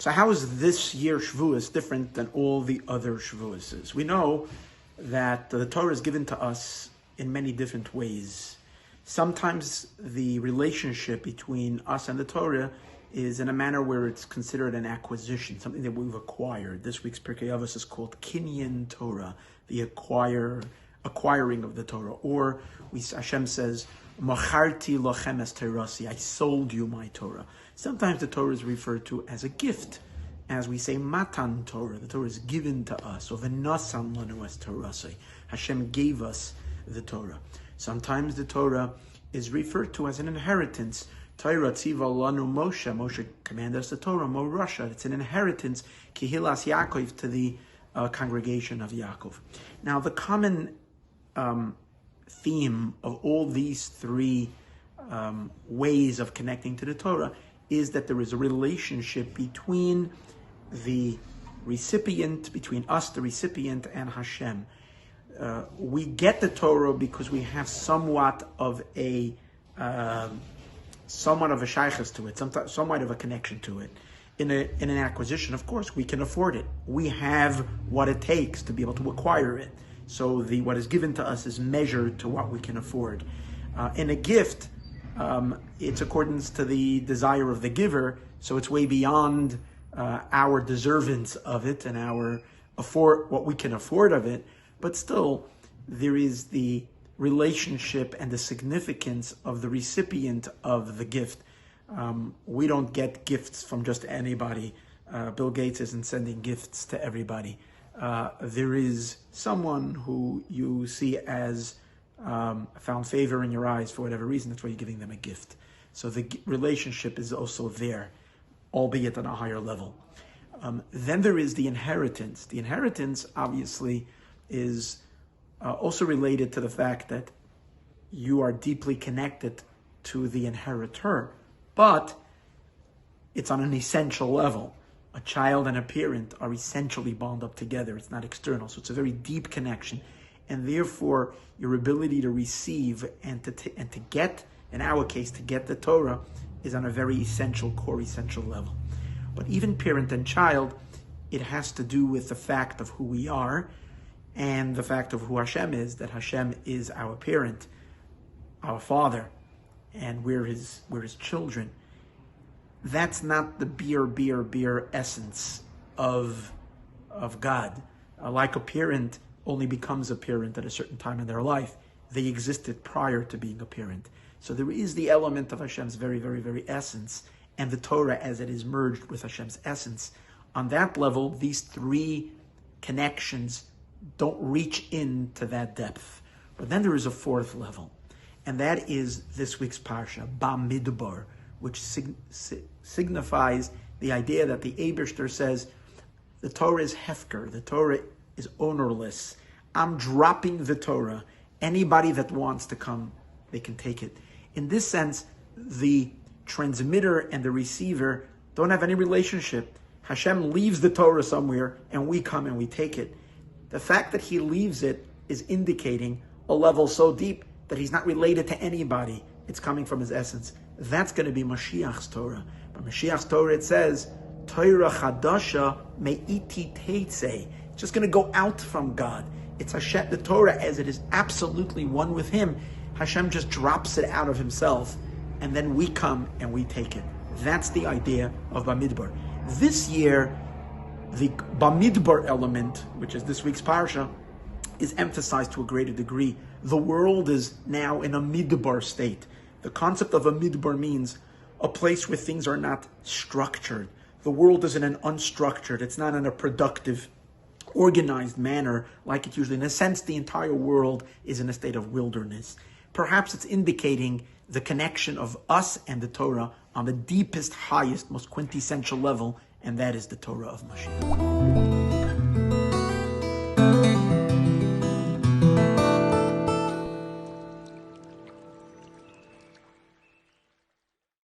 So how is this year Shavuos different than all the other Shavuoses? We know that the Torah is given to us in many different ways. Sometimes the relationship between us and the Torah is in a manner where it's considered an acquisition, something that we've acquired. This week's Pirkei Avos is called Kinyan Torah, the acquiring of the Torah. Or Hashem says, Macharti lochem es terasi, I sold you my Torah. Sometimes the Torah is referred to as a gift, as we say Matan Torah. The Torah is given to us. Or v'nasan lanu es terasi, Hashem gave us the Torah. Sometimes the Torah is referred to as an inheritance. Torah tziva lanu Moshe. Moshe commanded us the Torah, Morasha. It's an inheritance, Kihilas Yaakov, to the congregation of Yaakov. Now, the common theme of all these three ways of connecting to the Torah is that there is a relationship between the recipient, between us, the recipient, and Hashem. We get the Torah because we have somewhat of a shaykhus to it, somewhat of a connection to it. In an acquisition, of course, we can afford it. We have what it takes to be able to acquire it. So what is given to us is measured to what we can afford. In a gift, it's accordance to the desire of the giver, so it's way beyond our deservance of it and what we can afford of it. But still, there is the relationship and the significance of the recipient of the gift. We don't get gifts from just anybody. Bill Gates isn't sending gifts to everybody. There is someone who you see as found favor in your eyes for whatever reason. That's why you're giving them a gift. So the relationship is also there, albeit on a higher level. Then there is the inheritance. The inheritance, obviously, is also related to the fact that you are deeply connected to the inheritor, but it's on an essential level. A child and a parent are essentially bound up together. It's not external, so it's a very deep connection, and therefore your ability to receive and to get, in our case, to get the Torah, is on a very essential, core essential level. But even parent and child, it has to do with the fact of who we are and the fact of who Hashem is, that Hashem is our parent, our father, and we're his children. That's not the beer essence of God. Like a parent only becomes a parent at a certain time in their life. They existed prior to being a parent. So there is the element of Hashem's very, very, very essence, and the Torah as it is merged with Hashem's essence. On that level, these three connections don't reach into that depth. But then there is a fourth level, and that is this week's parsha, Bamidbar, which signifies the idea that the Eibishter says, the Torah is hefker, the Torah is ownerless. I'm dropping the Torah. Anybody that wants to come, they can take it. In this sense, the transmitter and the receiver don't have any relationship. Hashem leaves the Torah somewhere, and we come and we take it. The fact that he leaves it is indicating a level so deep that he's not related to anybody. It's coming from his essence. That's going to be Mashiach's Torah. But Mashiach's Torah, it says, Torah chadasha me'iti teitze. It's just going to go out from God. It's Hashem, the Torah, as it is absolutely one with him. Hashem just drops it out of himself, and then we come and we take it. That's the idea of Bamidbar. This year, the Bamidbar element, which is this week's parsha, is emphasized to a greater degree. The world is now in a midbar state. The concept of a midbar means a place where things are not structured. The world is in an unstructured, it's not in a productive, organized manner like it usually. In a sense, the entire world is in a state of wilderness. Perhaps it's indicating the connection of us and the Torah on the deepest, highest, most quintessential level, and that is the Torah of Mashiach.